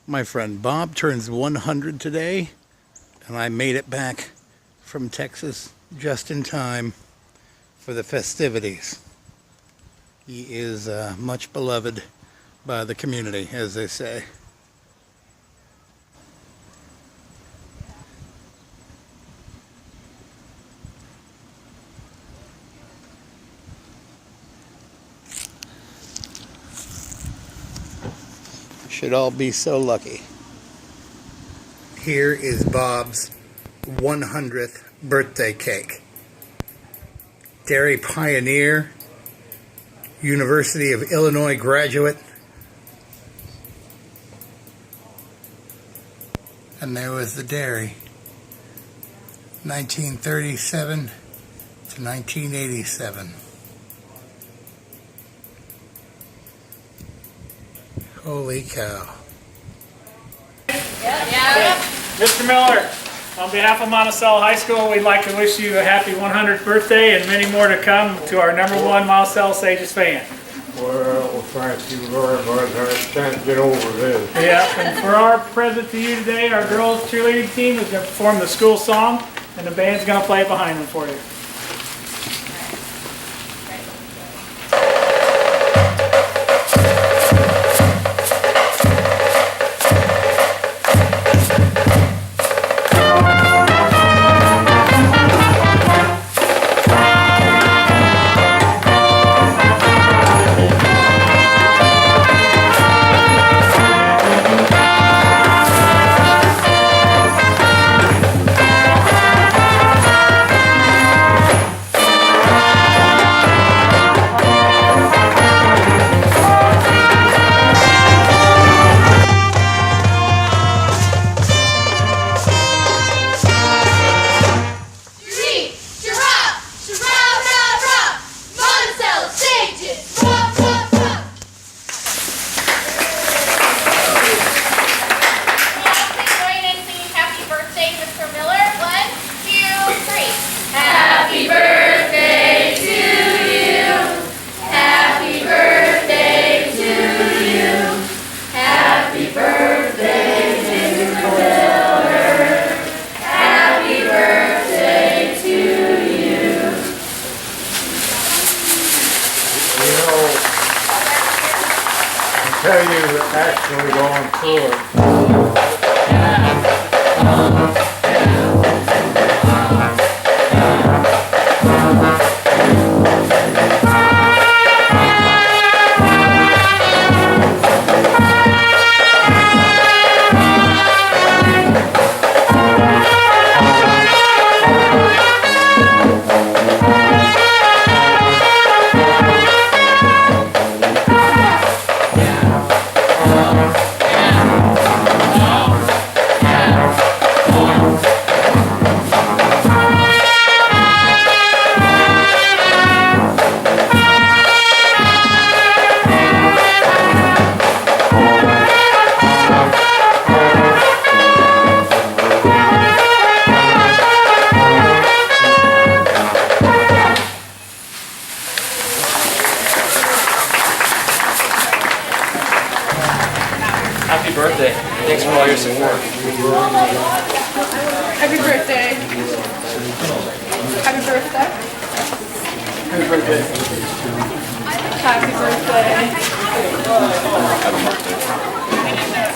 My friend Bob turns 100 today, and I made it back from Texas just in time for the festivities. He is much beloved by the community, as they say. Should all be so lucky. Here is Bob's 100th birthday cake. Dairy pioneer, University of Illinois graduate. And there was the dairy. 1937 to 1987. Holy cow. Yeah. Mr. Miller, on behalf of Monticello High School, we'd like to wish you a happy 100th birthday and many more to come to our #1 Monticello Sages fan. Well, thank you very much. I can't get over this. Yeah, and for our present to you today, our girls cheerleading team is going to perform the school song, and the band's going to play it behind them for you. Tell you actually going through it. Happy birthday. Thanks for all your support. Happy birthday. Happy birthday. Happy birthday. Happy birthday. Happy birthday.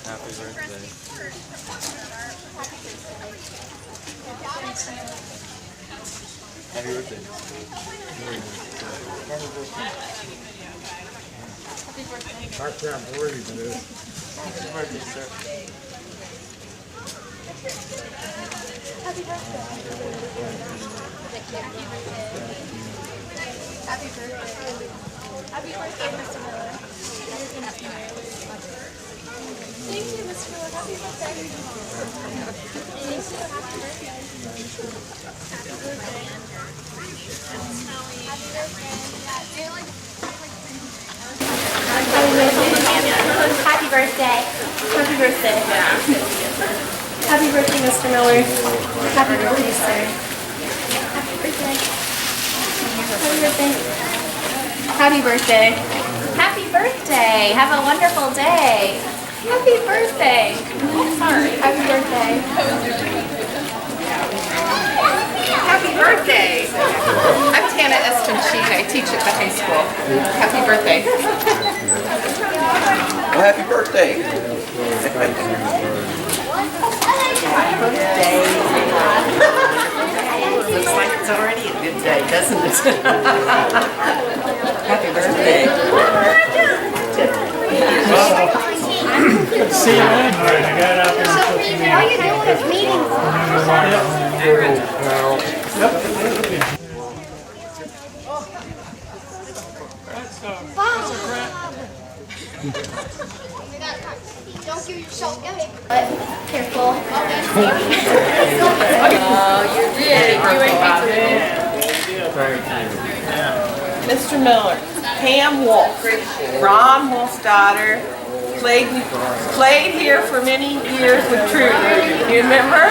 Happy birthday. Happy birthday. Happy birthday. I can't believe this. Happy birthday, sir. Happy birthday. Happy birthday. Happy birthday, Mr. Miller. Thank you, Mr. Miller. Happy birthday. Thank you. Happy birthday. Happy birthday. Happy birthday. birthday. Happy birthday. Happy birthday, Mr. Miller. Happy birthday, sir. Happy birthday. Happy birthday. Happy birthday. Happy birthday. Have a wonderful day. Happy birthday. Sorry. Happy birthday. Happy birthday! I'm Tana Estoncheek. I teach at the high school. Happy birthday. Well, happy birthday. Looks like it's already a good day, doesn't it? Happy birthday. See you then. All right, I got it out there. All you're doing is meetings. Don't give yourself away. Careful. You did. Mr. Miller, Pam Wolf, Ron Wolf's daughter, played here for many years with Trudy. Do you remember?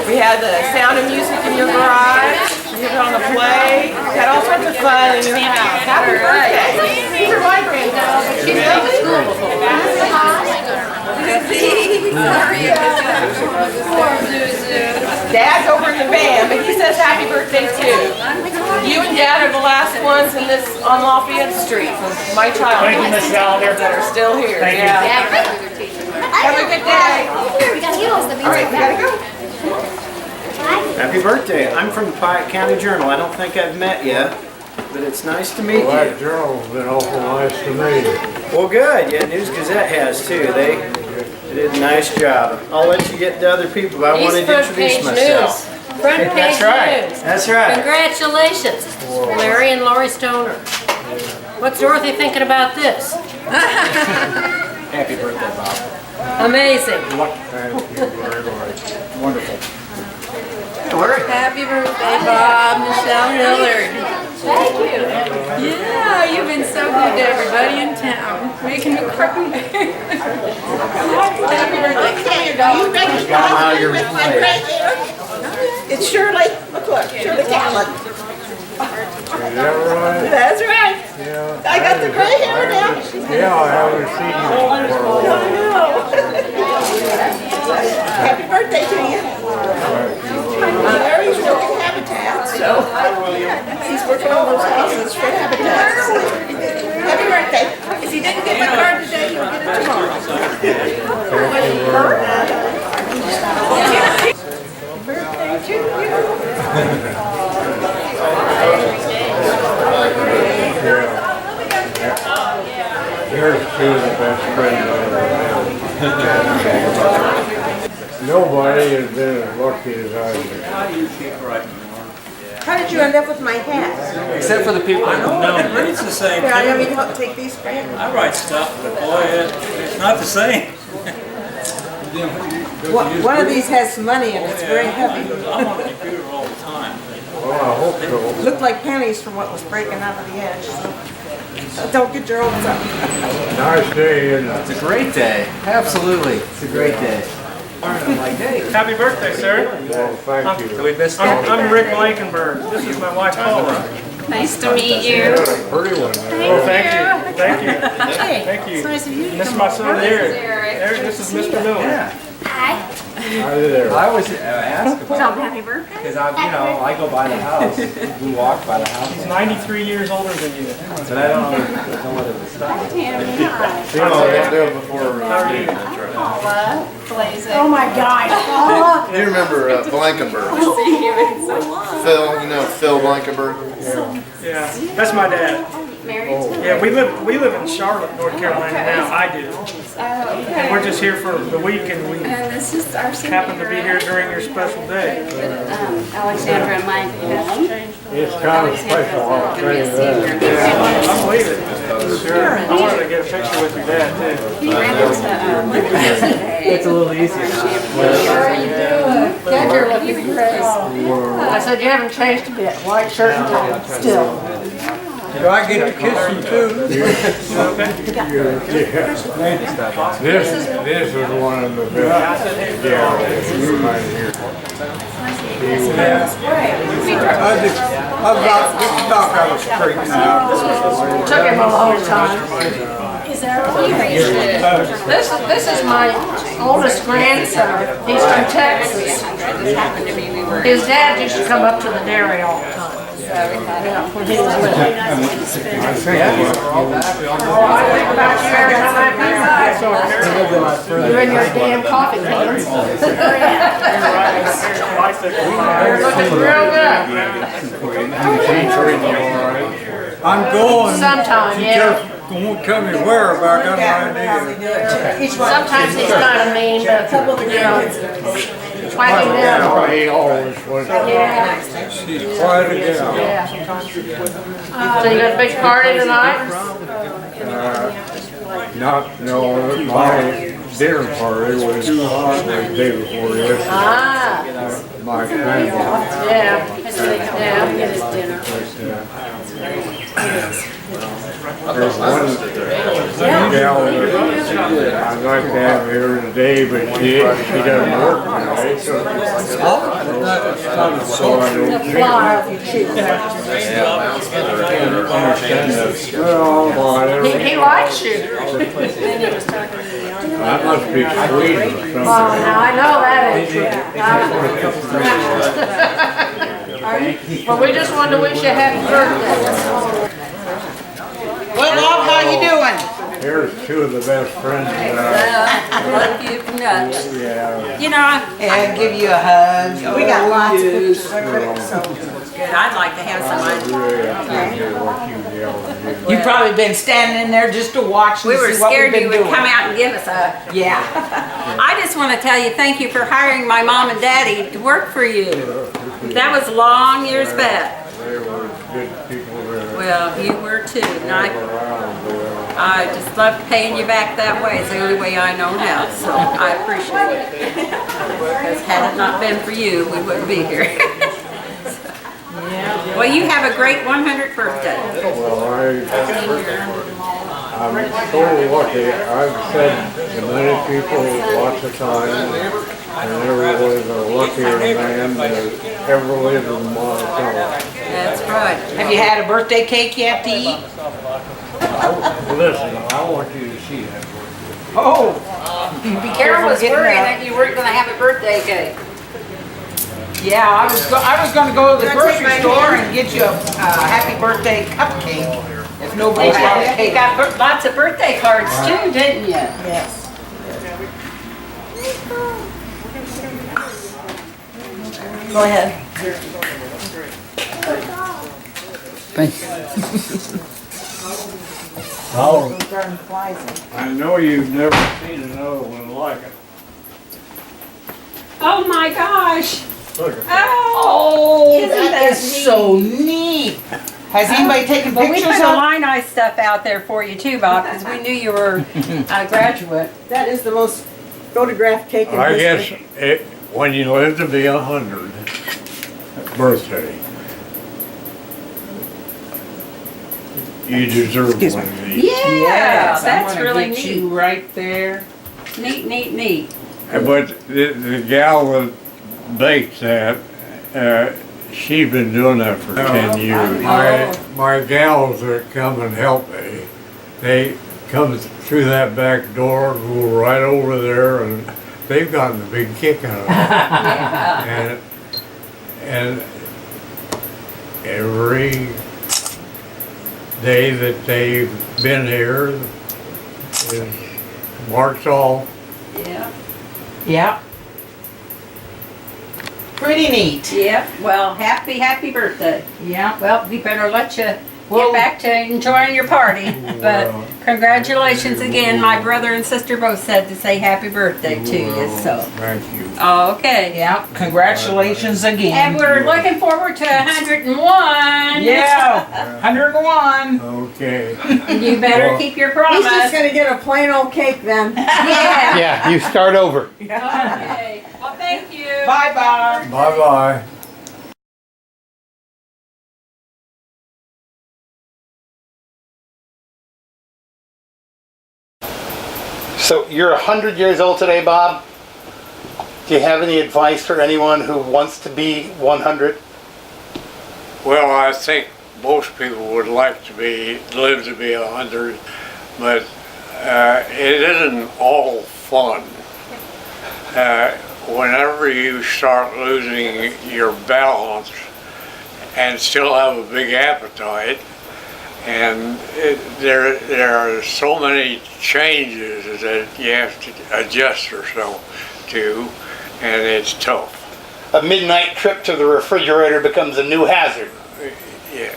We had the Sound of Music in your garage. We did it on the play. Had all sorts of fun in your house. Happy birthday. These are my granddaughters. She's been to school before. Dad's over in the van, but he says happy birthday too. You and Dad are the last ones in this on Lafayette Street from my childhood. Thank you, Miss Gallagher. That are still here. Thank you. Have a good day. We gotta get those. All right, we gotta go. Happy birthday. I'm from the Piatt County Journal. I don't think I've met you, but it's nice to meet Well, that you. journal's been awful nice to me. Well, good. Yeah, News Gazette has too. They did a nice job. I'll let you get to other people, but I wanted to introduce myself. Front page That's right. news. That's right. Congratulations, Larry and Lori Stoner. What's Dorothy thinking about this? Happy birthday, Bob. Amazing. Thank you very much. Wonderful. Happy birthday, Bob, Michelle Hillard. Thank you. Yeah, you've been so good to everybody in town. Making me cry. Happy birthday. Come here, dog. How you're It's Shirley. Look, Shirley Callan. Is that right? That's right. Yeah. I got the gray hair now. Yeah, I haven't seen you for a while. Happy birthday to you. Larry's working Habitat, so he's working on those houses for Habitat. Happy birthday. If you didn't get my card today, you'll get it tomorrow. Birthday to you. Here's two of the best friends I ever had. Nobody has been as lucky as I have. How did you end up with my hat? Except for the people that know me. It's the same Here, I thing. mean, help take these for you. I write stuff, but boy, it's not the same. One of these has some money in it. It's very heavy. I'm on the computer all the time. Well, I hope so. Looked like pennies from what was breaking out of the edge. So don't get your hopes up. Nice day, isn't it? It's a great day. Absolutely. It's a great day. I'm like, hey. Happy birthday, sir. Well, thank you. So we missed I'm Rick Blankenberg. This is my wife, Paula. Nice to meet You you. got a pretty one there. Oh, thank you. Thank you. Thank you. It's nice of you to This is come my over. son, Eric. This is Mr. Miller. Yeah. Hi. Hi there. I always ask Tell about him happy birthday. because I go by the house. We walk by the house. He's 93 years older than you. But I don't know what it was stuff. See how I did before. Oh my God. You remember Blankenberg? Phil, you know Phil Blankenberg? Yeah, that's my dad. Yeah, we live in Charlotte, North Carolina now. I do. And we're just here for the week, and we And this is our happen to be here during your special day. Alexandra and Mike. It's kind of special, I'll tell you that. Yeah, I believe it. Sure. I wanted to get a picture with your dad too. He ran into, It's a little easier now. God, you're looking great. I said you haven't changed a bit. White shirt and tie still. Do I get to kiss him too? This is one of the best gals right here. I've got out of street now. Took him a long time. This is my oldest grandson. He's from Texas. His dad used to come up to the dairy all the time. Yeah, when he was little. I think I think about you every time I pass by. You and your damn coffee cans. You're looking real good. I'm going. Sometime, She yeah. just won't tell me where, but I got an idea. Sometimes he's kind of mean, but, you know, whack him down. He always was. Yeah. She's quite a gal. Yeah. So you got a big party tonight? No, my dinner party was the day before yesterday. Ah, My family. yeah. There's one gal that I'd like to have here today, but she doesn't work today, so I don't think. Fly off your cheek. Well, whatever. He likes you. That must be sweet or something. Oh, now I know that ain't true. Well, we just wanted to wish you a happy birthday. Well, Bob, how you doing? Here's two of the best friends that Love you nuts. yeah. You know, and give you a hug. We got lots of pictures of it, so it's good. I'd like to have some. Really appreciate what you gals do. You've probably been standing in there just to watch and We were see what scared we've you been would doing. come out and give us a. Yeah. I just want to tell you thank you for hiring my mom and daddy to work for you. That was long years back. They were good people there. Well, you were too. And I just love paying you back that way. It's the only way I know how. So I appreciate it. Because had it not been for you, we wouldn't be here. Well, you have a great 100th birthday. Well, I'm so lucky. I've said to many people lots of times, and there was a luckier man that ever lived in Monticello. That's right. Have you had a birthday cake yet to eat? Listen, I want you to see that. Oh. Be careful, was worried that you weren't going to have a birthday cake. Yeah, I was going to go to the grocery store and get you a happy birthday cupcake if nobody's got a You cake. got lots of birthday cards too, didn't you? Yes. Go ahead. Thank you. I know you've never seen another one like it. Oh my gosh. Look at Oh, Isn't that that is neat? so neat. Has anybody taken But we pictures put of the line eye stuff out there for you too, Bob, because we knew you were a graduate. That is the most photographed cake in I history. guess when you live to be 100 birthday, you deserve one of these. Yeah, that's I'm really gonna get neat. you right there. Neat, neat, neat. But the gal that bakes that, she's been doing that for 10 years. My gals that come and help me, they come through that back door, go right over there, and they've gotten a big kick out of it. Yeah. And every day that they've been here is marked all. Yeah. Yeah. Pretty neat. Yep. Well, happy birthday. Yeah. Well, we better let you Well- get back to enjoying your party. But congratulations again. My brother and sister both said to say happy birthday to you. So, Thank you. okay. Yeah. Congratulations again. And we're looking forward to 101. Yeah. 101. Okay. You better keep your promise. gonna get a plain old cake then. Yeah. Yeah, you start over. Okay. Well, thank you. Bye bye. Bye-bye. So you're 100 years old today, Bob. Do you have any advice for anyone who wants to be 100? Well, I think most people would like to live to be 100, but it isn't all fun. Whenever you start losing your balance and still have a big appetite, and there are so many changes that you have to adjust yourself to, and it's tough. A midnight trip to the refrigerator becomes a new hazard. Yeah.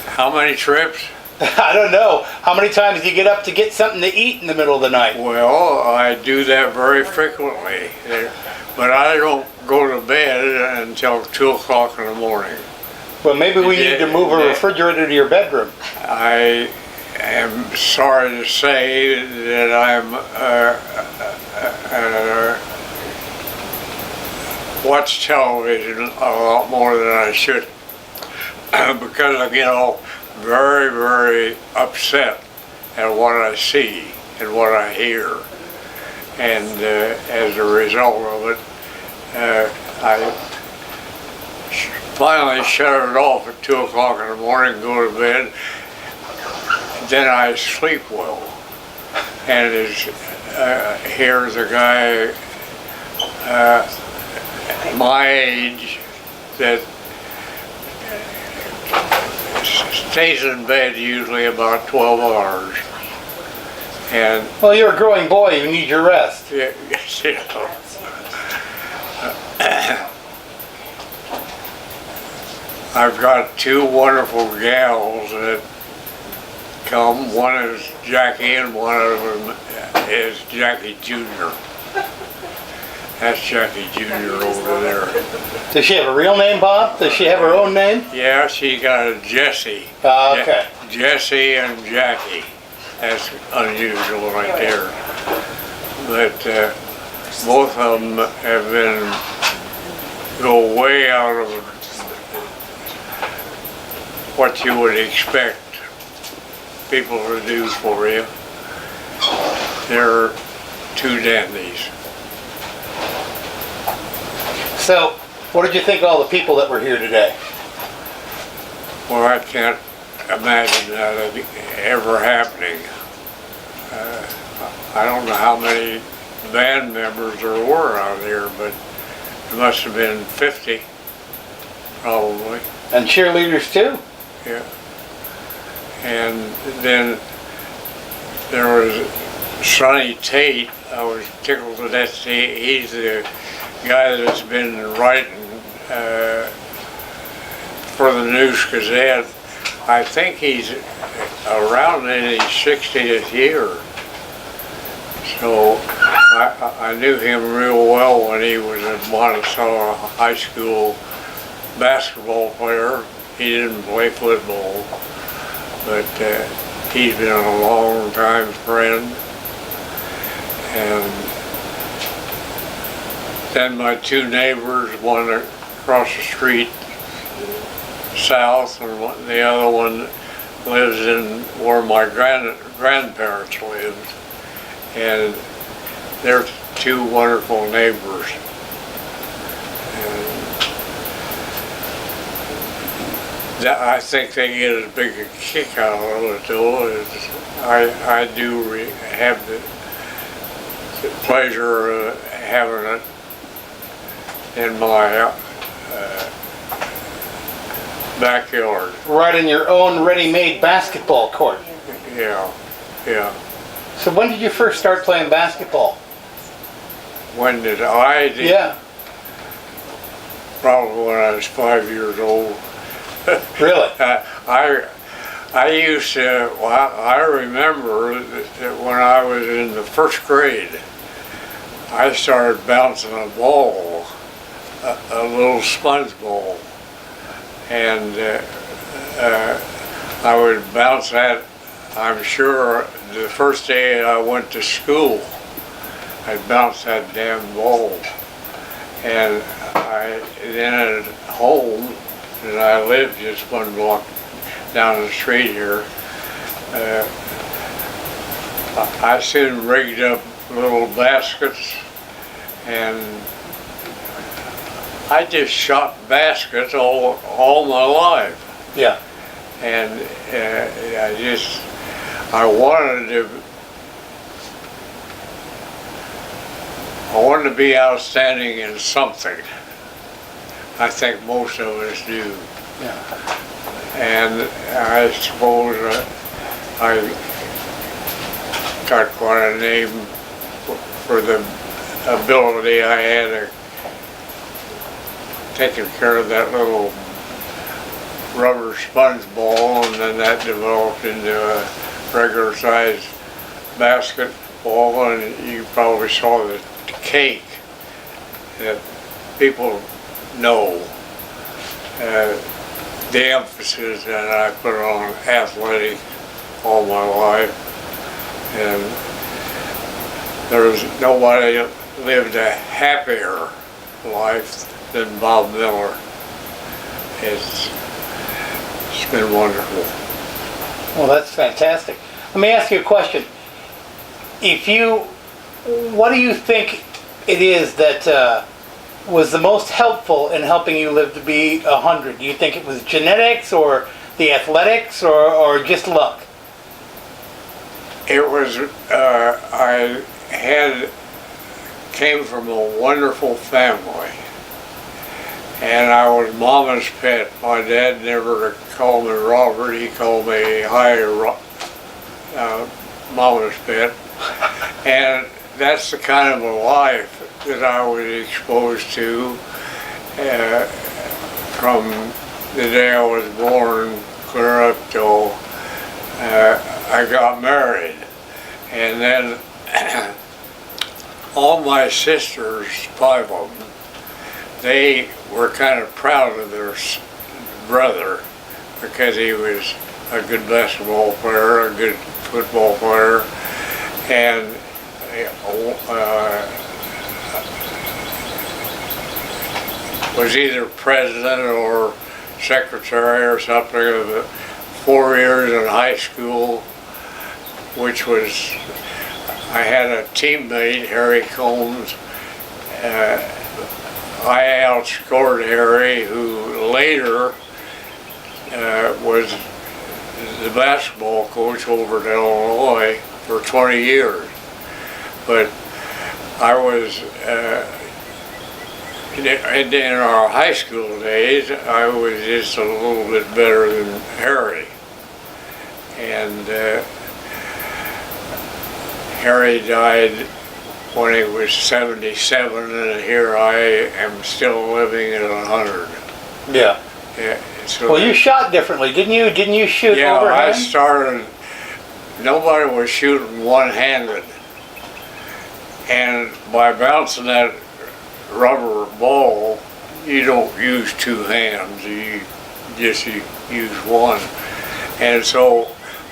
How many trips? I don't know. How many times do you get up to get something to eat in the middle of the night? Well, I do that very frequently, but I don't go to bed until 2 o'clock in the morning. Well, maybe we need to move a refrigerator to your bedroom. I am sorry to say that I'm watch television a lot more than I should because I get all very, very upset at what I see and what I hear, and as a result of it, I finally shut it off at 2 o'clock in the morning and go to bed. Then I sleep well. And here's a guy my age that stays in bed usually about 12 hours. And well, you're a growing boy, you need your rest. Yeah. I've got 2 wonderful gals that come. One is Jackie and one of them is Jackie Jr. That's Jackie Jr. over there. Does she have a real name, Bob? Does she have her own name? Yeah, she got a Jessie. Okay. Jessie and Jackie. That's unusual right there. But both of them have go way out of what you would expect people to do for you. They're 2 dandies. So, what did you think of all the people that were here today? Well, I can't imagine that ever happening. I don't know how many band members there were out here, but there must have been 50, probably. And cheerleaders too? Yeah. And then there was Sonny Tate. I was tickled to death. He's the guy that's been writing for the News Gazette. I think he's around in his 60th year. So I knew him real well when he was a Monticello High School basketball player. He didn't play football, but he's been a long time friend. And then my 2 neighbors, one across the street south, and the other one lives in where my grandparents lived. And they're 2 wonderful neighbors. I think they get as big a kick out of it though as I do have the pleasure of having it in my backyard. Right in your own ready-made basketball court. Yeah. So when did you first start playing basketball? When did I? Yeah. Probably when I was 5 years old. Really? I used to, well, I remember that when I was in the 1st grade, I started bouncing a ball, a little sponge ball, and I would bounce that, I'm sure, the first day I went to school, I'd bounce that damn ball. And then at home, and I lived just 1 block down the street here, I soon rigged up little baskets, and I just shot baskets all my life. Yeah. And I wanted to be outstanding in something. I think most of us do. Yeah. And I suppose I got quite a name for the ability I had of taking care of that little rubber sponge ball, and then that developed into a regular sized basketball, and you probably saw the cake that people know. The emphasis that I put on athletic all my life, and nobody lived a happier life than Bob Miller. It's been wonderful. Well, that's fantastic. Let me ask you a question. What do you think it is that was the most helpful in helping you live to be 100? Do you think it was genetics, or the athletics, or just luck? It was, I came from a wonderful family, and I was Mama's pet. My dad never called me Robert, he called me Mama's pet. And that's the kind of a life that I was exposed to from the day I was born clear up till I got married. And then all my sisters, 5 of them, they were kind of proud of their brother because he was a good basketball player, a good football player, and was either president or secretary or something of the 4 years in high school, which was, I had a teammate, Harry Combs. I outscored Harry, who later was the basketball coach over at Illinois for 20 years. But I was, in our high school days, I was just a little bit better than Harry. And Harry died when he was 77, and here I am still living at 100. Yeah. Yeah. So well, you shot differently, didn't you? Didn't you shoot overhand? I started, nobody was shooting one-handed. And by bouncing that rubber ball, you don't use 2 hands, you just use one. And so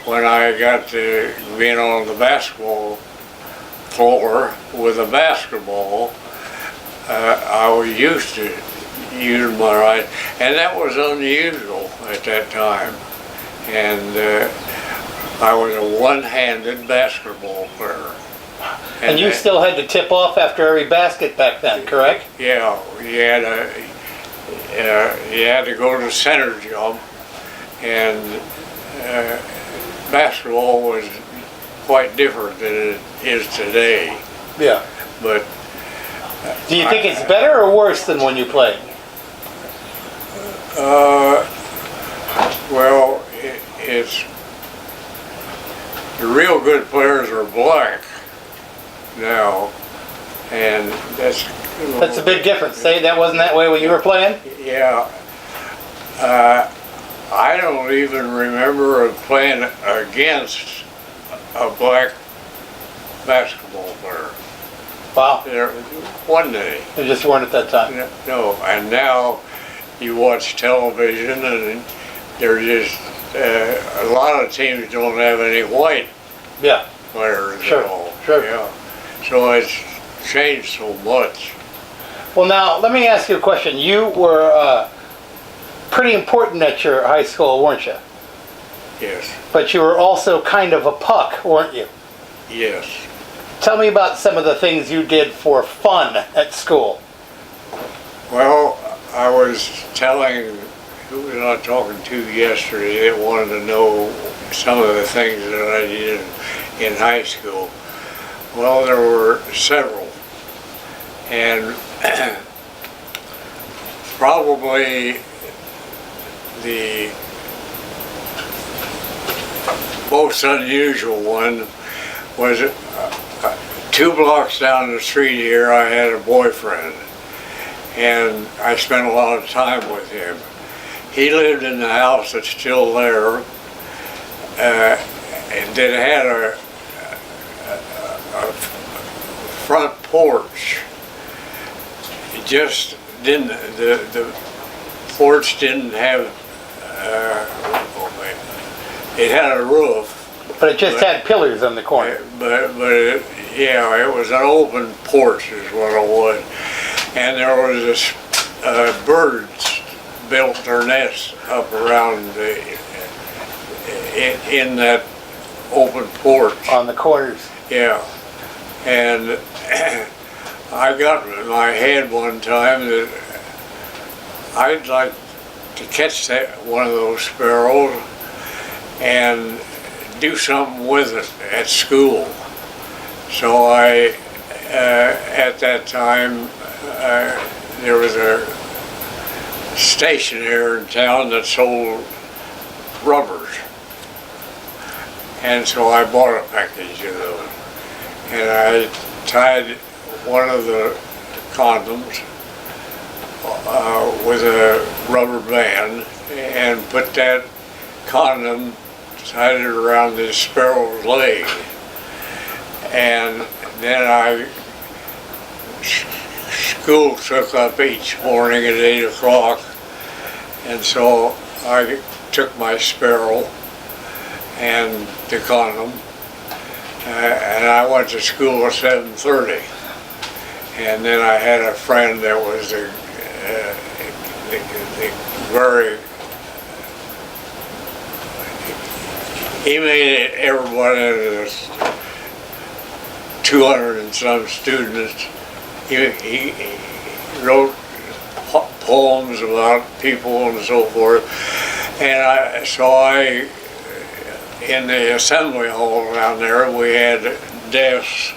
when I got to being on the basketball floor with a basketball, I was used to using my right, and that was unusual at that time. And I was a one-handed basketball player. And you still had to tip off after every basket back then, correct? Yeah, you had to go to center jump, and basketball was quite different than it is today. Yeah. But do you think it's better or worse than when you played? Well, it's the real good players are black now, and that's a big difference. Say that wasn't that way when you were playing? Yeah. I don't even remember playing against a black basketball player. Wow. One day. You just weren't at that time. No, and now you watch television and there's just, a lot of teams don't have any white players at all. Sure. Yeah. So it's changed so much. Well, now, let me ask you a question. You were pretty important at your high school, weren't you? Yes. But you were also kind of a puck, weren't you? Yes. Tell me about some of the things you did for fun at school. Well, I was telling who was I talking to yesterday that wanted to know some of the things that I did in high school. Well, there were several, and probably the most unusual one was 2 blocks down the street here. I had a boyfriend, and I spent a lot of time with him. He lived in the house that's still there, and that had a front porch. It just didn't, the porch didn't have, it had a roof. But it just had pillars on the corner. Yeah, it was an open porch is what it was. And there was this, birds built their nests up around in that open porch. On the corners. Yeah. And I got in my head one time that I'd like to catch one of those sparrows and do something with it at school. So I, at that time, there was a station here in town that sold rubbers. And so I bought a package of those. And I tied one of the condoms with a rubber band and put that condom, tied it around this sparrow's leg. And then school took up each morning at 8 o'clock, and so I took my sparrow and the condom, and I went to school at 7:30. And then I had a friend that was the very, he made everybody in this 200 and some students. He wrote poems about people and so forth. And so in the assembly hall down there, we had desks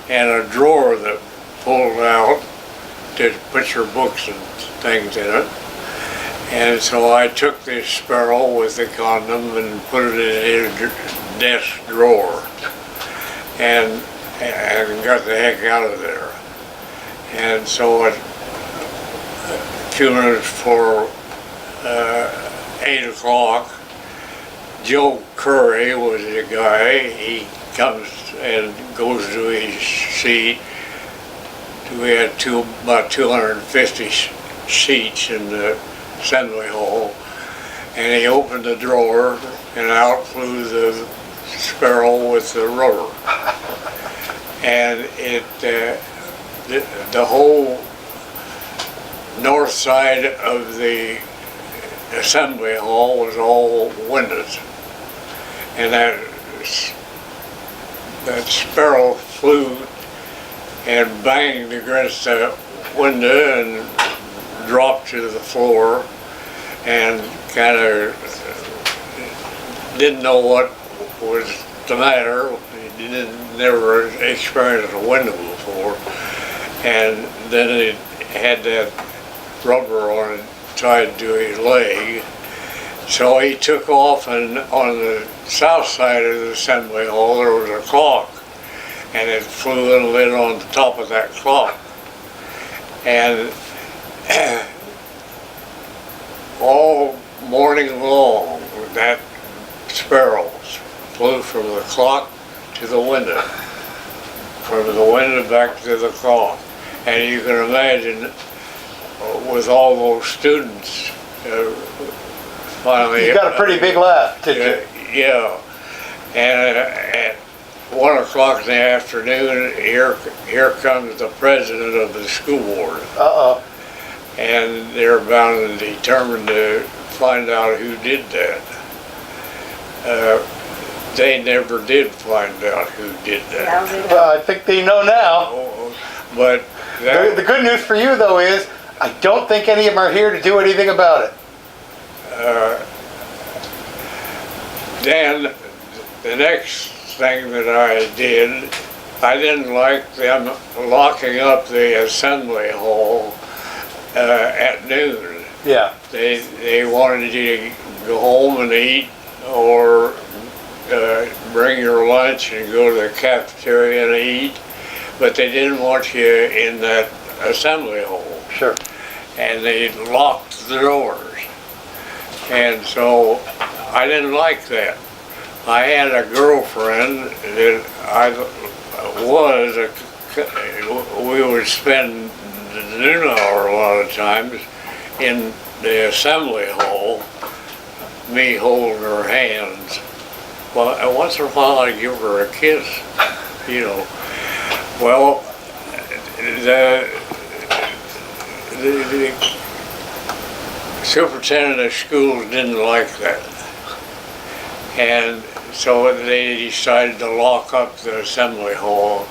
and a drawer that pulled out to put your books and things in it. And so I took this sparrow with the condom and put it in his desk drawer and got the heck out of there. And so at a few minutes before 8 o'clock, Joe Curry was the guy. He comes and goes to his seat. We had about 250 seats in the assembly hall, and he opened the drawer and out flew the sparrow with the rubber. And the whole north side of the assembly hall was all windows, and that sparrow flew and banged against the window and dropped to the floor, and kind of didn't know what was the matter. He never experienced a window before, and then it had that rubber on it tied to his leg. So he took off, and on the south side of the assembly hall there was a clock, and it flew and lit on the top of that clock. And all morning long, that sparrow flew from the clock to the window, from the window back to the clock. And you can imagine with all those students finally... You got a pretty big laugh, did you? Yeah. And at 1 o'clock in the afternoon, here comes the president of the school board. Uh-oh. And they're bound and determined to find out who did that. they never did find out who did that. Well, I think they know now. But The good news for you, though, is I don't think any of them are here to do anything about it. then the next thing that I did, I didn't like them locking up the assembly hall at noon. Yeah. They wanted you to go home and eat or bring your lunch and go to the cafeteria and eat, but they didn't want you in that assembly hall. Sure. And they locked the doors. And so I didn't like that. I had a girlfriend that we would spend the noon hour a lot of times in the assembly hall, me holding her hands. Well, once in a while I'd give her a kiss, you know. Well, the superintendent of schools didn't like that. And so they decided to lock up the assembly hall,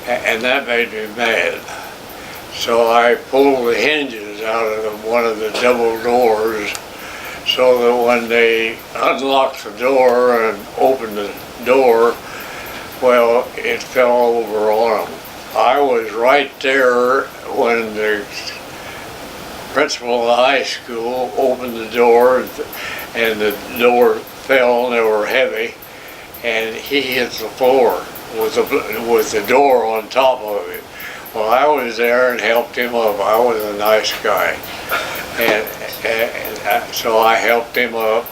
and that made me mad. So I pulled the hinges out of one of the double doors so that when they unlocked the door and opened the door, well, it fell over on them. I was right there when the principal of the high school opened the door, and the door fell, and they were heavy, and he hit the floor with the door on top of it. Well, I was there and helped him up. I was a nice guy, and so I helped him up,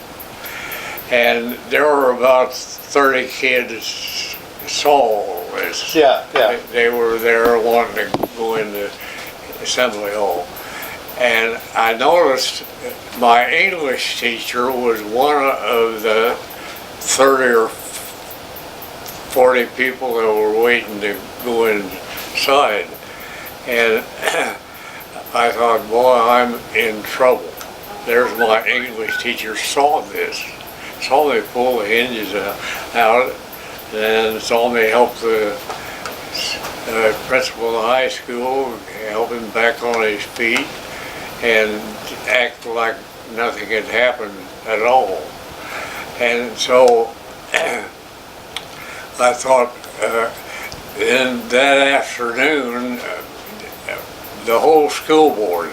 and there were about 30 kids saw all this. Yeah, yeah. They were there wanting to go in the assembly hall. And I noticed my English teacher was one of the 30 or 40 people that were waiting to go inside. And I thought, boy, I'm in trouble. There's my English teacher saw this. Saw me pull the hinges out, and saw me help the principal of the high school, help him back on his feet, and act like nothing had happened at all. And so I thought, then that afternoon, the whole school board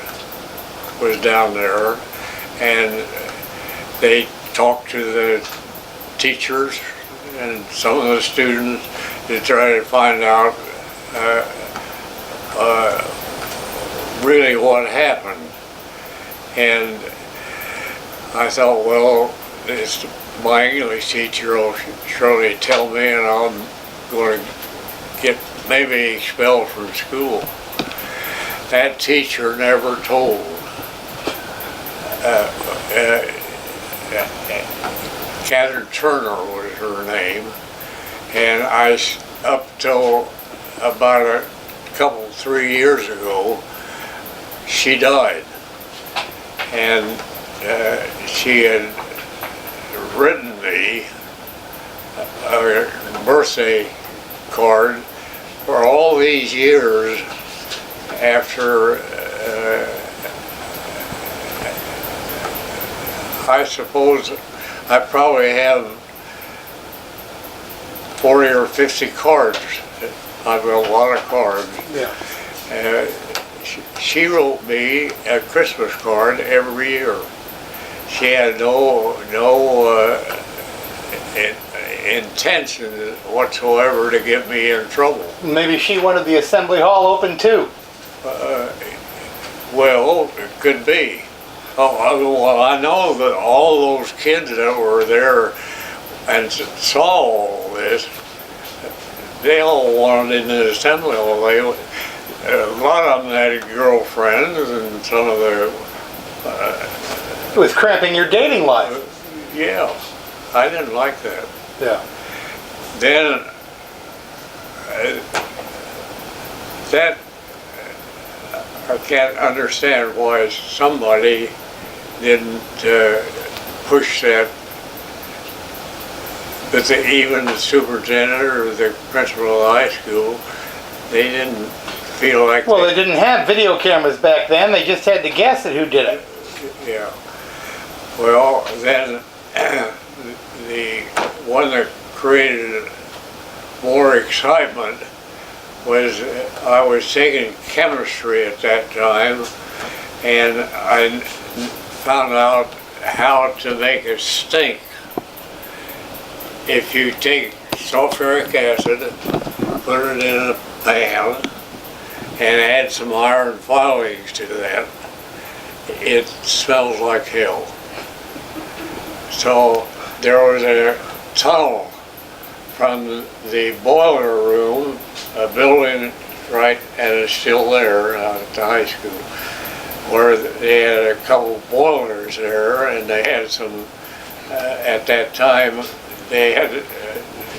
was down there, and they talked to the teachers and some of the students to try to find out really what happened. And I thought, well, my English teacher will surely tell me, and I'm going to get maybe expelled from school. That teacher never told. Catherine Turner was her name, and up till about 3 years ago, she died. And she had written me a birthday card for all these years after I suppose I probably have 40 or 50 cards. I've got a lot of cards. Yeah. She wrote me a Christmas card every year. She had no intention whatsoever to get me in trouble. Maybe she wanted the assembly hall open too. Well, it could be. Well, I know that all those kids that were there and saw all this, they all wanted in the assembly hall. A lot of them had girlfriends, and some of the... It was cramping your dating life. Yeah, I didn't like that. Yeah. Then, I can't understand why somebody didn't push that But even the superintendent or the principal of the high school, they didn't feel like Well, they didn't have video cameras back then. They just had to guess at who did it. Yeah. Well, then the one that created more excitement was I was taking chemistry at that time, and I found out how to make a stink. If you take sulfuric acid, put it in a pan, and add some iron filings to that, it smells like hell. So there was a tunnel from the boiler room, a building right, and it's still there at the high school, where they had a couple boilers there, and they had some, at that time, they had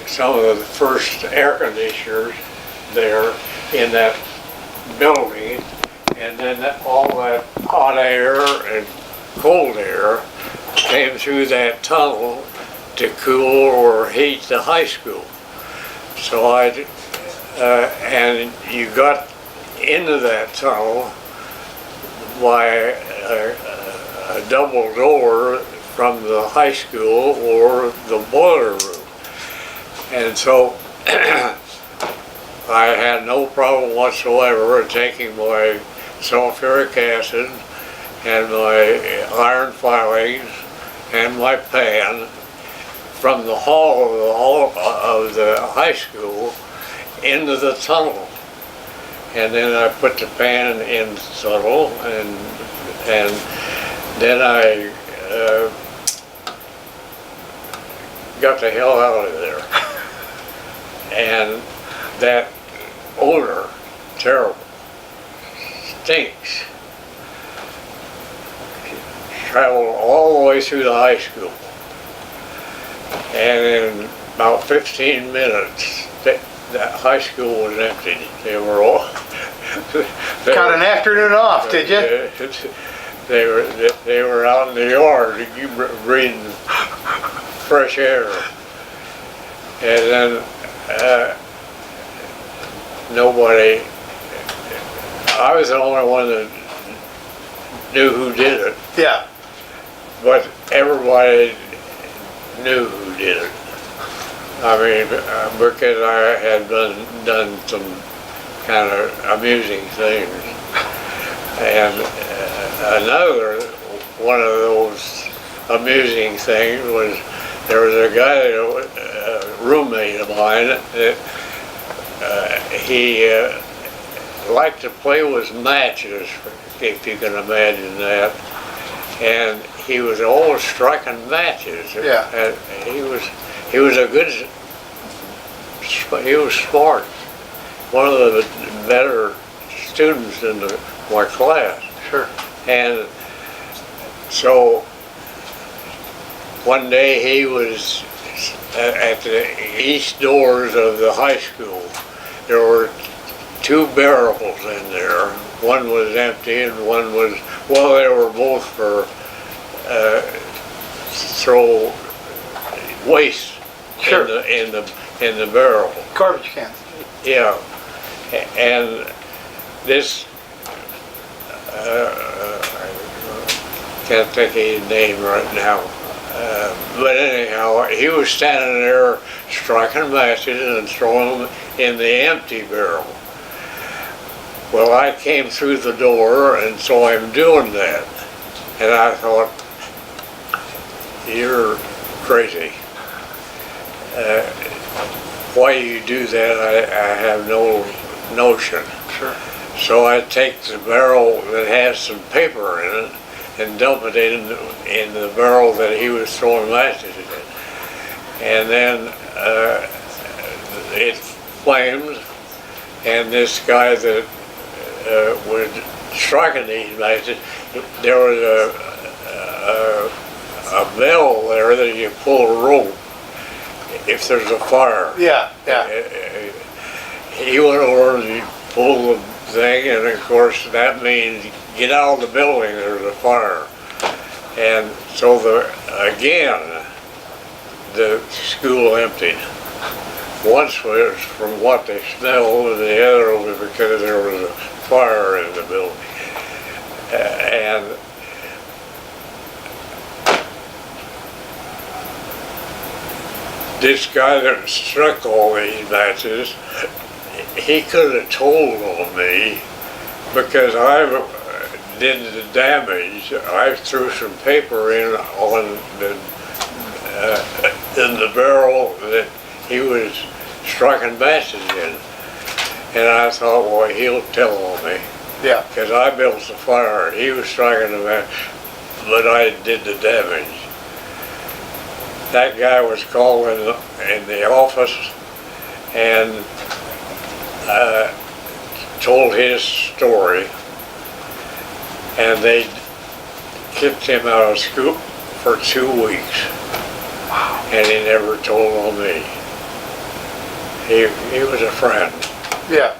some of the first air conditioners there in that building, and then all that hot air and cold air came through that tunnel to cool or heat the high school. So and you got into that tunnel by a double door from the high school or the boiler room. And so I had no problem whatsoever taking my sulfuric acid and my iron filings and my pan from the hall of the high school into the tunnel. And then I put the pan in the tunnel, and then I got the hell out of there. And that odor, terrible, stinks, traveled all the way through the high school. And in about 15 minutes, that high school was empty. They were all... Got an afternoon off, did you? They were out in the yard breathing fresh air. And then nobody... I was the only one that knew who did it. Yeah. But everybody knew who did it. I mean, because I had done some kind of amusing things. And another one of those amusing things was there was a guy, a roommate of mine, that he liked to play with matches, if you can imagine that. And he was always striking matches. Yeah. And he was a good, he was smart. One of the better students in my class. Sure. And so one day he was at the east doors of the high school. There were two barrels in there. One was empty and one was, well, they were both for throw waste. Sure. in the barrel. Garbage cans. Yeah. And this can't think of his name right now. But anyhow, he was standing there striking matches and throwing them in the empty barrel. Well, I came through the door and saw him doing that. And I thought, you're crazy. Why you do that, I have no notion. Sure. So I take the barrel that has some paper in it and dump it in the barrel that he was throwing matches in. And then it flamed, and this guy that was striking these matches, there was a bell there that you pull a rope if there's a fire. Yeah, yeah. He went over and he pulled the thing, and of course that means get out of the building, there's a fire. And so again, the school emptied. Once was from what they smelled, and the other was because there was a fire in the building. And this guy that struck all these matches, he could have told on me because I did the damage. I threw some paper in on the barrel that he was striking matches in. And I thought, well, he'll tell on me. Yeah. Because I built the fire. He was striking the match, but I did the damage. That guy was called in the office and told his story. And they kicked him out of school for 2 weeks. Wow. And he never told on me. He was a friend. Yeah.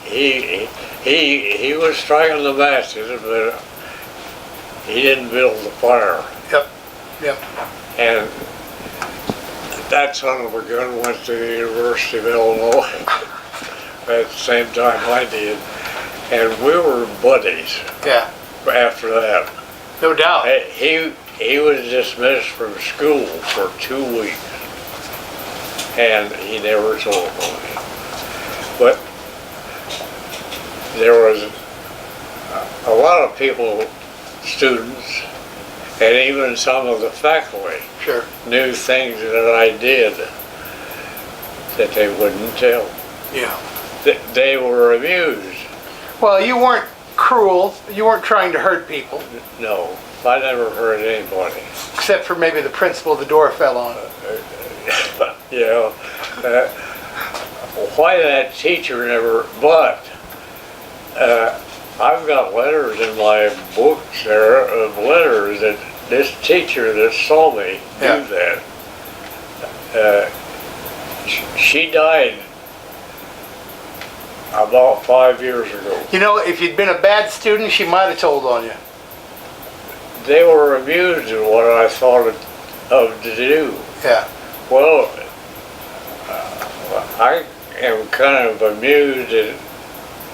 He was striking the matches, but he didn't build the fire. Yep. Yep. And that son of a gun went to the University of Illinois at the same time I did. And we were buddies. Yeah. After that. No doubt. He was dismissed from school for 2 weeks. And he never told me. But there was a lot of people, students, and even some of the faculty Sure. knew things that I did that they wouldn't tell. Yeah. They were amused. Well, you weren't cruel. You weren't trying to hurt people. No, I never hurt anybody. Except for maybe the principal the door fell on. You know, why that teacher never, but I've got letters in my books there of letters that this teacher that saw me do that. She died about 5 years ago. You know, if you'd been a bad student, she might have told on you. They were amused at what I thought of to do. Yeah. Well, I am kind of amused at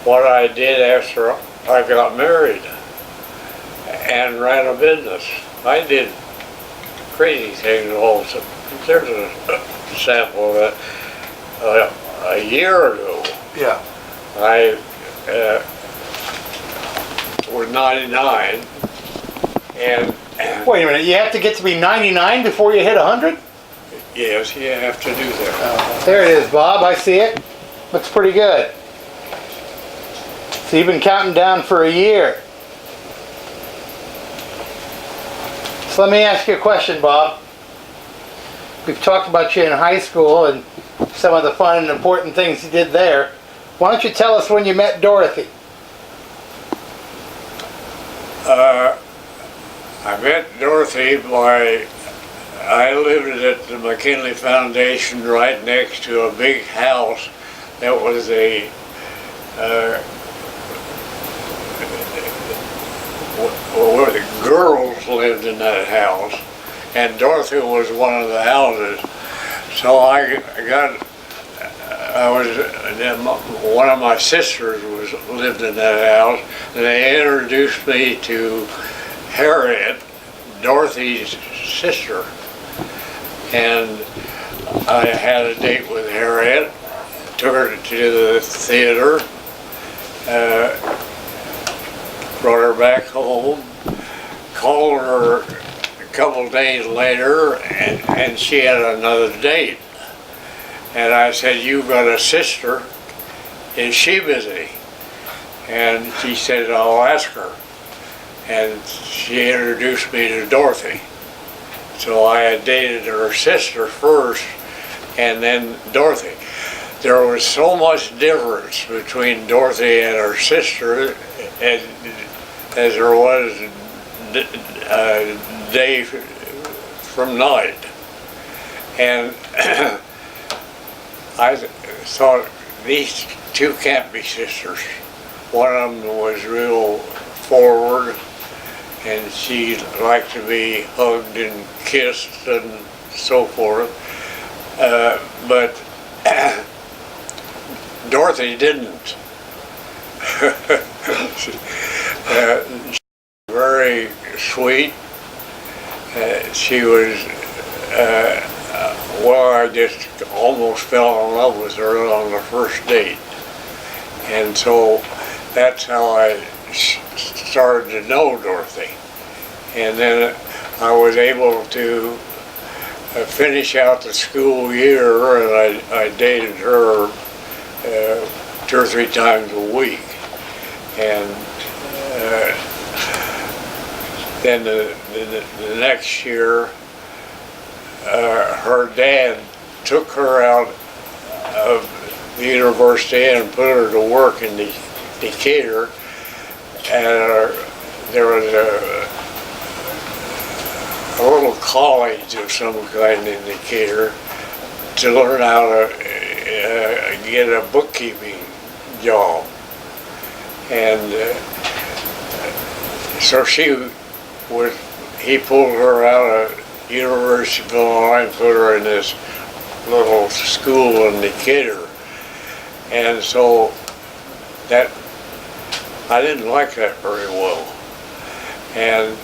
what I did after I got married and ran a business. I did crazy things also. There's a sample of that. A year ago, Yeah. I was 99 and Wait a minute, you have to get to be 99 before you hit 100? yes, you have to do that. There it is, Bob. I see it. Looks pretty good. So you've been counting down for a year. So let me ask you a question, Bob. We've talked about you in high school and some of the fun and important things you did there. Why don't you tell us when you met Dorothy? I met Dorothy I lived at the McKinley Foundation right next to a big house that was where the girls lived in that house, and Dorothy was one of the houses. So one of my sisters lived in that house, and they introduced me to Harriet, Dorothy's sister. And I had a date with Harriet, took her to the theater, brought her back home, called her a couple days later, and she had another date. And I said, "You've got a sister, is she busy?" And she said, "I'll ask her." And she introduced me to Dorothy. So I had dated her sister first, and then Dorothy. There was so much difference between Dorothy and her sister as there was day from night. And I thought, these two can't be sisters. One of them was real forward, and she liked to be hugged and kissed and so forth. But Dorothy didn't. Very sweet. She was, well, I just almost fell in love with her on the first date. And so that's how I started to know Dorothy. And then I was able to finish out the school year, and I dated her 2 or 3 times a week. And then the next year, her dad took her out of the university and put her to work in Decatur, and there was a little college of some kind in Decatur to learn how to get a bookkeeping job. And so he pulled her out of University of Illinois and put her in this little school in Decatur. And so that, I didn't like that very well. And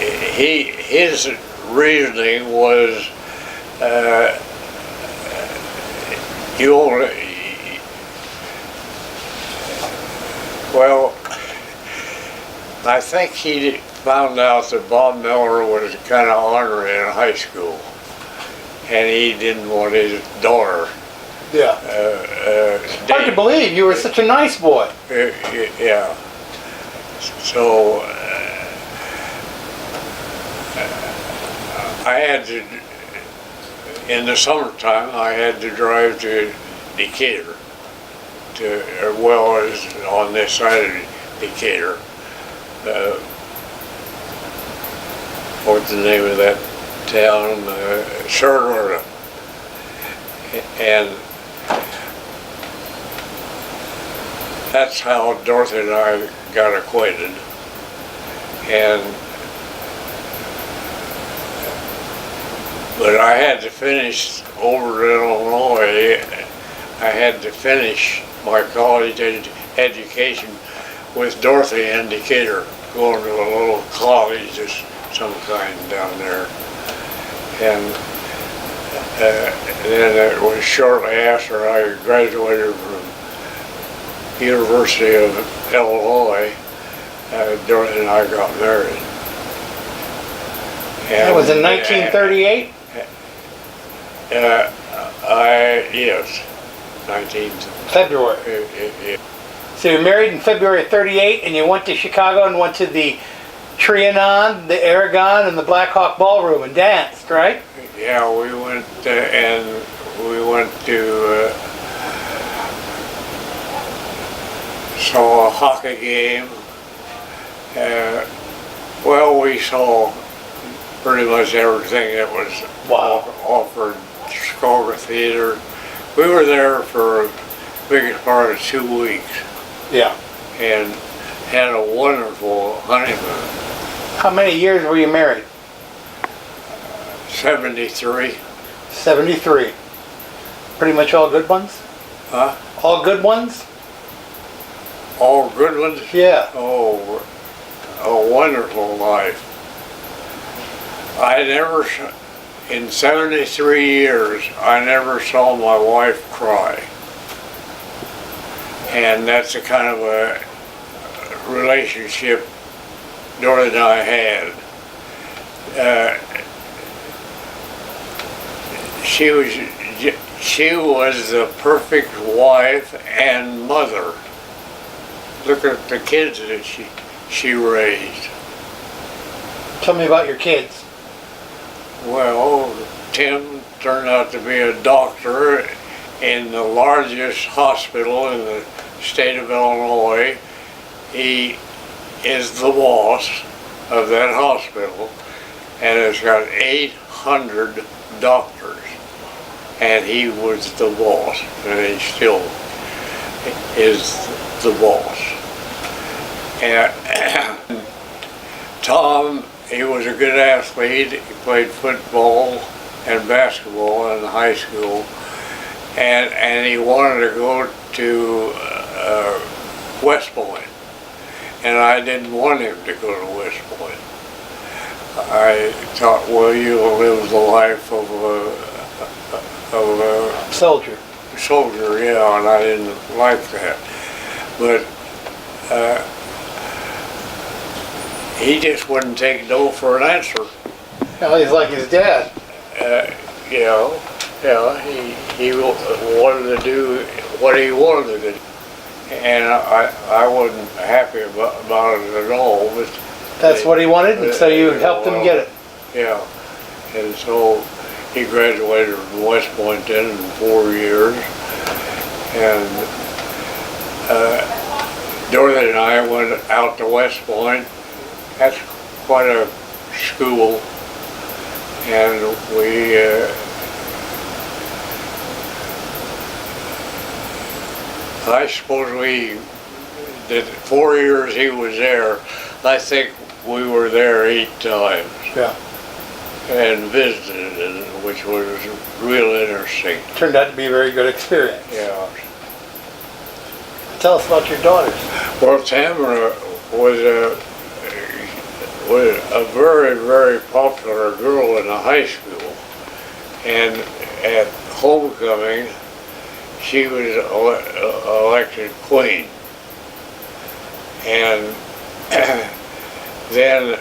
his reasoning was, you only, well, I think he found out that Bob Miller was kind of ornery in high school, and he didn't want his daughter. Yeah. Hard to believe, you were such a nice boy. Yeah. So I had to, in the summertime, I had to drive to Decatur, as well as on this side of Decatur. What's the name of that town? Charlotte. And that's how Dorothy and I got acquainted. But I had to finish over in Illinois. I had to finish my college education with Dorothy in Decatur, going to a little college of some kind down there. And then it was shortly after I graduated from University of Illinois, Dorothy and I got married. And That was in 1938? Yes, 19. February. Yeah. So you were married in February of 38, and you went to Chicago and went to the Trianon, the Aragon, and the Black Hawk Ballroom and danced, right? Yeah, we went to saw a hockey game. Well, we saw pretty much everything that was offered Chicago theater. We were there for the biggest part of 2 weeks. Yeah. And had a wonderful honeymoon. How many years were you married? 73. 73. Pretty much all good ones? Huh? All good ones? All good ones? Yeah. Oh, a wonderful life. I never, in 73 years, I never saw my wife cry. And that's the kind of a relationship Dorothy and I had. She was the perfect wife and mother. Look at the kids that she raised. Tell me about your kids. Well, Tim turned out to be a doctor in the largest hospital in the state of Illinois. He is the boss of that hospital, and it's got 800 doctors, and he was the boss, and he still is the boss. And Tom he was a good athlete. He played football and basketball in high school, and he wanted to go to West Point, and I didn't want him to go to West Point. I thought, well, you'll live the life of a Soldier. soldier, yeah, and I didn't like that. But he just wouldn't take no for an answer. Well, he's like his dad. He wanted to do what he wanted to do. And I wasn't happy about it at all. But That's what he wanted, and so you helped him get it. Yeah. And so he graduated from West Point then in 4 years. And Dorothy and I went out to West Point. That's quite a school. And we I suppose we did 4 years he was there. I think we were there 8 times. Yeah. And visited, which was real interesting. Turned out to be a very good experience. Yeah. Tell us about your daughters. Well, Tamara was a very, very popular girl in the high school. And at homecoming, she was elected queen. And then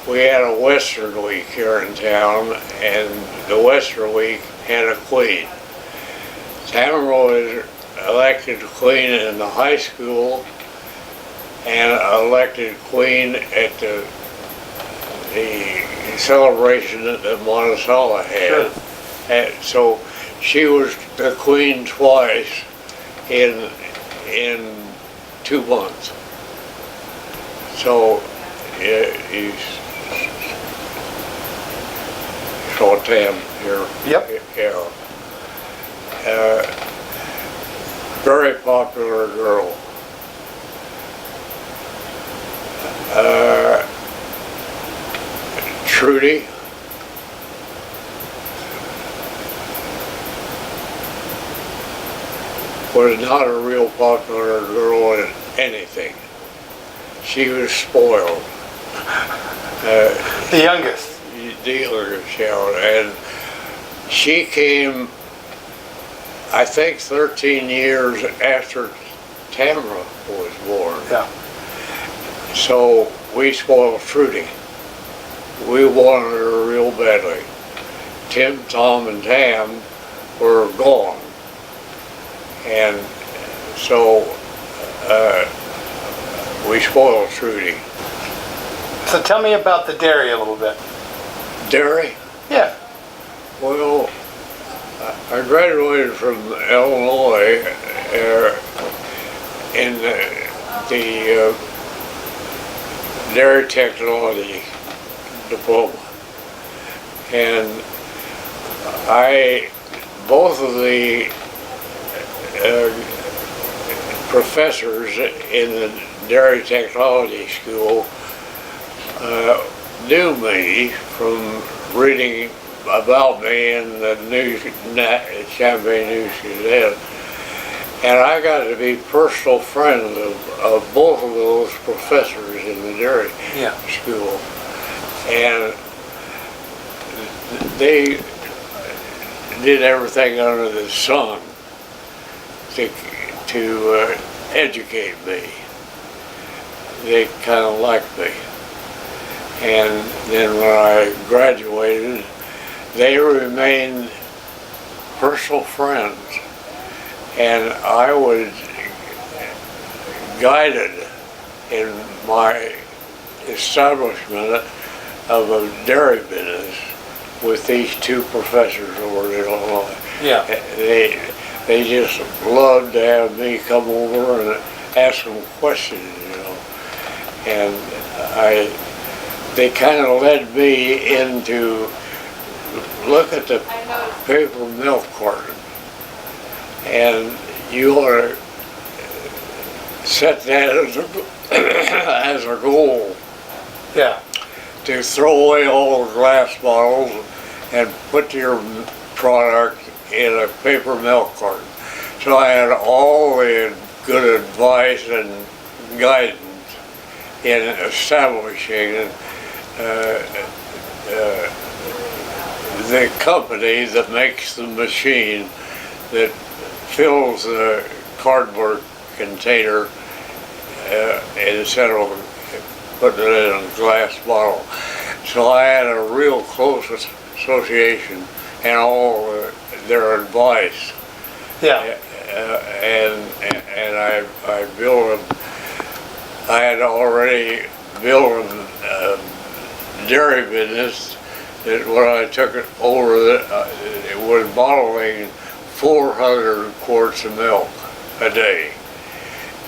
we had a Western Week here in town, and the Western Week had a queen. Tamara was elected queen in the high school and elected queen at the celebration that Monticello had. Sure. And so she was the queen twice in 2 months. So you saw Tam here. Yep. Yeah. Very popular girl. Trudy. Was not a real popular girl in anything. She was spoiled. The youngest. The youngest, yeah. And she came, I think, 13 years after Tamara was born. Yeah. So we spoiled Trudy. We wanted her real badly. Tim, Tom, and Tam were gone. And so we spoiled Trudy. So tell me about the dairy a little bit. Dairy? Yeah. Well, I graduated from Illinois in the dairy technology diploma. And both of the professors in the dairy technology school knew me from reading about me in the Champaign News Gazette. And I got to be personal friends of both of those professors in the dairy school. And they did everything under the sun to educate me. They kind of liked me. And then when I graduated, they remained personal friends. And I was guided in my establishment of a dairy business with these two professors over in Illinois. Yeah. They just loved to have me come over and ask them questions, you know. And they kind of led me into look at the paper milk carton, and you ought to set that as a goal. Yeah. to throw away all the glass bottles and put your product in a paper milk carton. So I had all the good advice and guidance in establishing the company that makes the machine that fills the cardboard container instead of putting it in a glass bottle. So I had a real close association and all their advice. Yeah. And I built I had already built a dairy business that when I took it over, it was bottling 400 quarts of milk a day.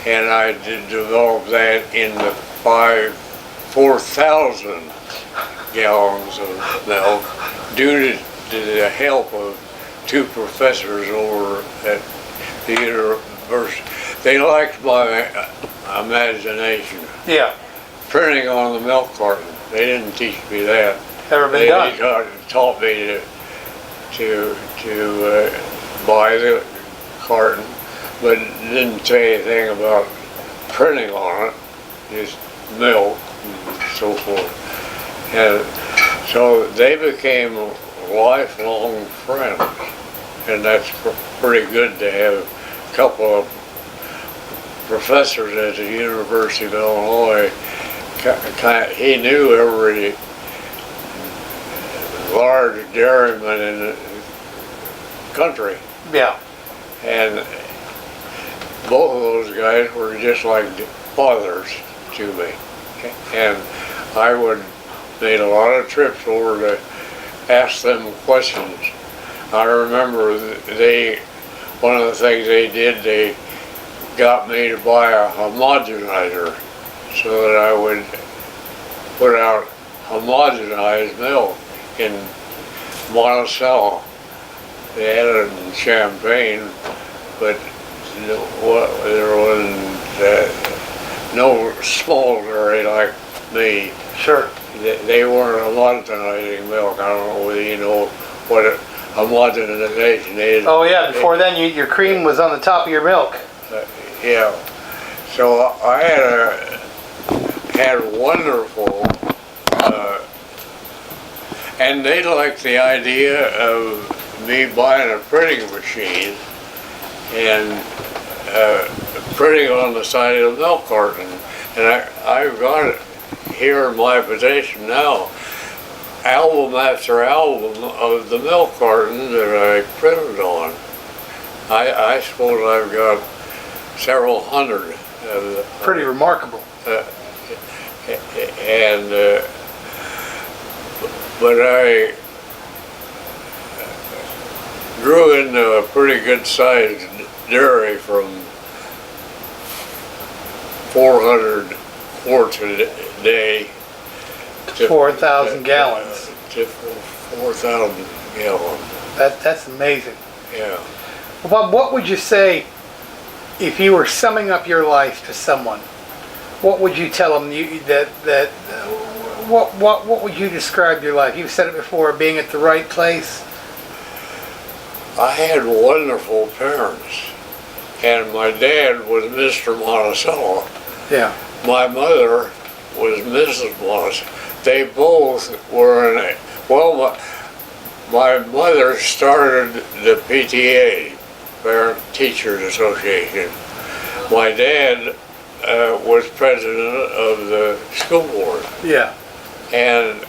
And I did develop that into 4,000 gallons of milk due to the help of two professors over at the university. They liked my imagination. Yeah. Printing on the milk carton. They didn't teach me that. Never been done. They taught me to buy the carton, but didn't say anything about printing on it, just milk and so forth. And so they became lifelong friends, and that's pretty good to have a couple of professors at the University of Illinois. He knew every large dairyman in the country. Yeah. And both of those guys were just like fathers to me. And I made a lot of trips over to ask them questions. I remember one of the things they did, they got me to buy a homogenizer so that I would put out homogenized milk in Monticello. They had it in Champagne, but there wasn't no small dairy like me. Sure. They weren't homogenizing milk. I don't know whether you know what homogenization is. Oh yeah, before then your cream was on the top of your milk. Yeah. So I had wonderful, and they liked the idea of me buying a printing machine and printing on the side of the milk carton. And I've got it here in my possession now, album after album of the milk carton that I printed on. I suppose I've got several hundred. Pretty remarkable. But I grew into a pretty good sized dairy from 400 quarts a day to 4,000 gallons. To 4,000 gallons. That's amazing. Yeah. Well, Bob, what would you say if you were summing up your life to someone? What would you tell them? What would you describe your life? You've said it before, being at the right place. I had wonderful parents, and my dad was Mr. Monticello. Yeah. My mother was Mrs. Monticello. They both were my mother started the PTA, Parent Teachers Association. My dad was president of the school board. Yeah. And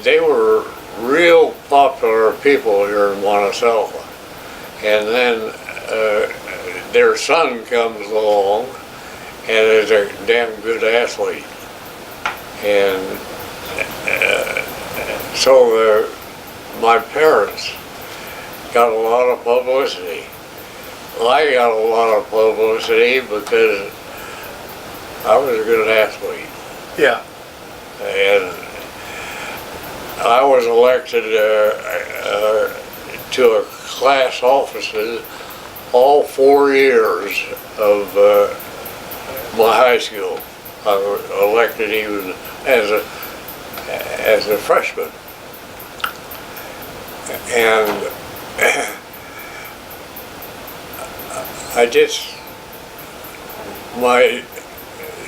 they were real popular people here in Monticello. And then their son comes along and is a damn good athlete. And so my parents got a lot of publicity. I got a lot of publicity because I was a good athlete. Yeah. And I was elected to a class offices all 4 years of my high school. I was elected even as a freshman. And my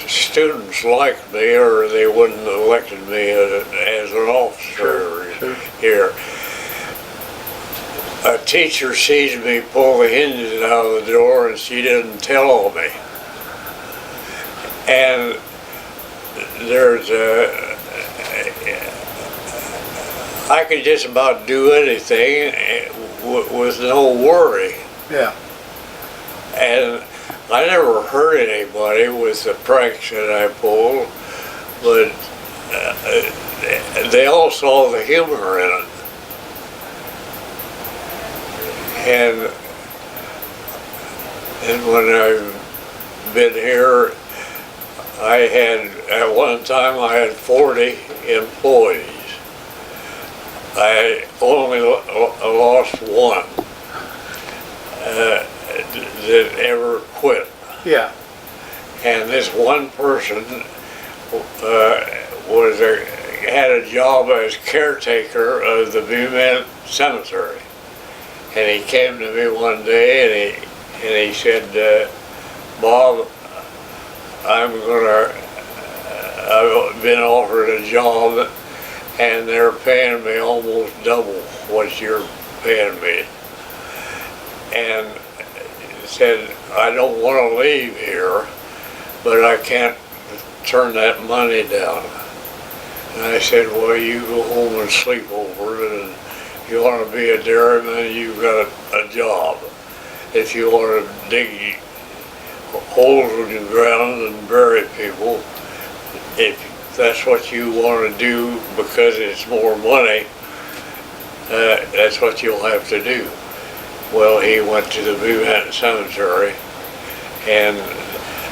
students liked me, or they wouldn't have elected me as an officer here. A teacher sees me pull the hinges out of the door, and she didn't tell me. And there's I could just about do anything with no worry. Yeah. And I never hurt anybody with the pranks that I pulled, but they all saw the humor in it. And when I've been here, at one time I had 40 employees. I only lost one that ever quit. Yeah. And this one person had a job as caretaker of the Bumet Cemetery. And he came to me one day and he said, Bob, I've been offered a job and they're paying me almost double what you're paying me. And said, I don't want to leave here, but I can't turn that money down. And I said, well, you go home and sleep over it, and if you want to be a dairyman, you've got a job. If you want to dig holes in the ground and bury people, if that's what you want to do because it's more money, that's what you'll have to do. Well, he went to the Bumet Cemetery, and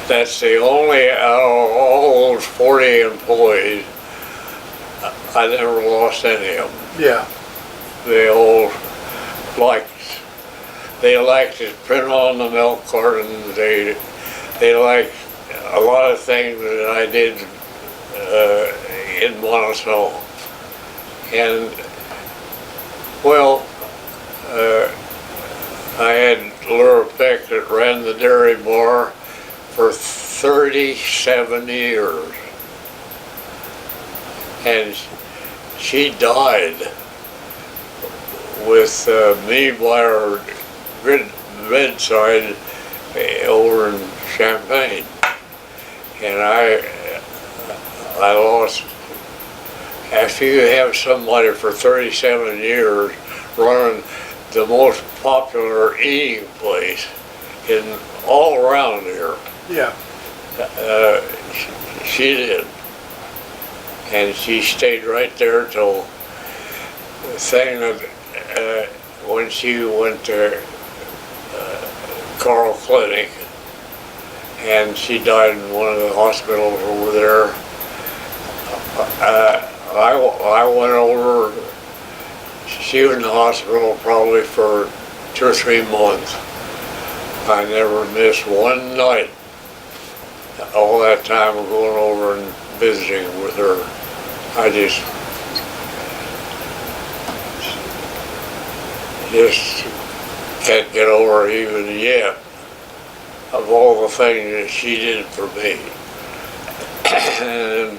that's the only, out of all those 40 employees, I never lost any of them. Yeah. They all liked to print on the milk cartons. They liked a lot of things that I did in Monticello. And, well, I had Laura Peck that ran the dairy bar for 37 years. And she died with me by her bedside over in Champaign. And I lost, after you have somebody for 37 years running the most popular eating place all around here. Yeah. She did. And she stayed right there till the thing that when she went to Carl Clinic, and she died in one of the hospitals over there. I went over. She was in the hospital probably for 2 or 3 months. I never missed one night. All that time of going over and visiting with her. I just can't get over even yet of all the things that she did for me. And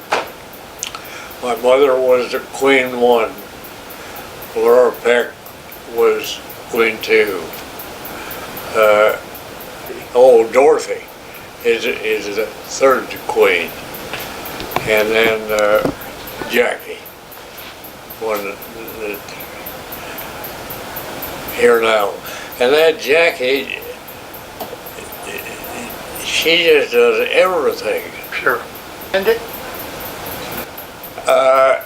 my mother was the Queen 1. Laura Peck was Queen 2. Dorothy is the 3rd queen. And then Jackie, one that here now. And that Jackie, she just does everything. Sure. And it?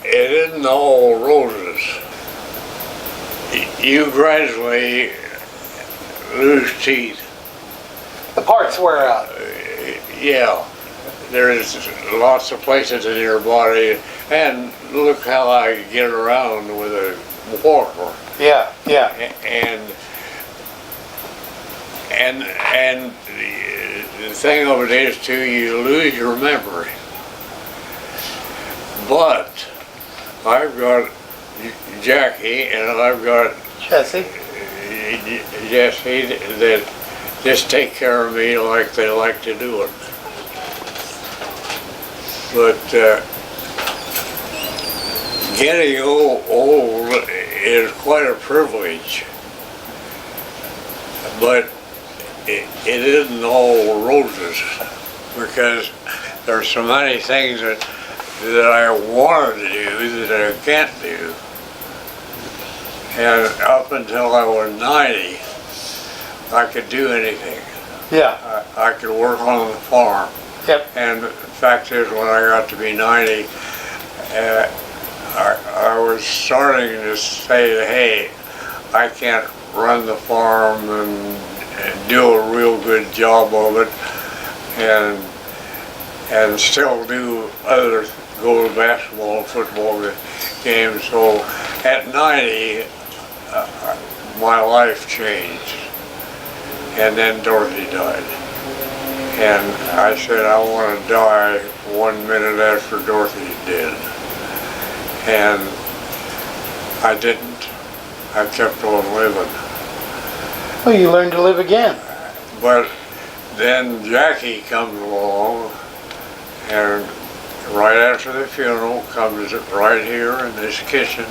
It isn't all roses. You gradually lose teeth. The parts wear out. Yeah. There's lots of places in your body, and look how I get around with a walker. Yeah, yeah. And the thing of it is too, you lose your memory. But I've got Jackie and I've got Jesse? Jesse that just take care of me like they like to do it. But getting old is quite a privilege. But it isn't all roses, because there's so many things that I want to do that I can't do. And up until I was 90, I could do anything. Yeah. I could work on the farm. Yep. And the fact is, when I got to be 90, I was starting to say, hey, I can't run the farm and do a real good job of it, and still do other, go to basketball and football games. So at 90, my life changed. And then Dorothy died. And I said, I want to die 1 minute after Dorothy did. And I didn't. I kept on living. Well, you learned to live again. But then Jackie comes along, and right after the funeral comes right here in this kitchen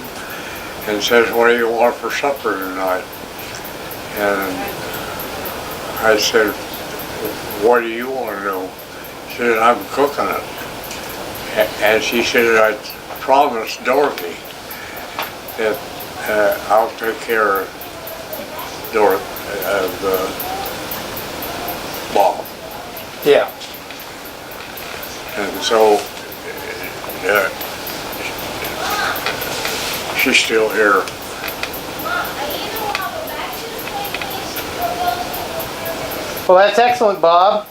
and says, what do you want for supper tonight? And I said, what do you want to know? She said, I'm cooking it. And she said, I promised Dorothy that I'll take care of Dorothy, Bob. Yeah. And so she's still here. Well, that's excellent, Bob.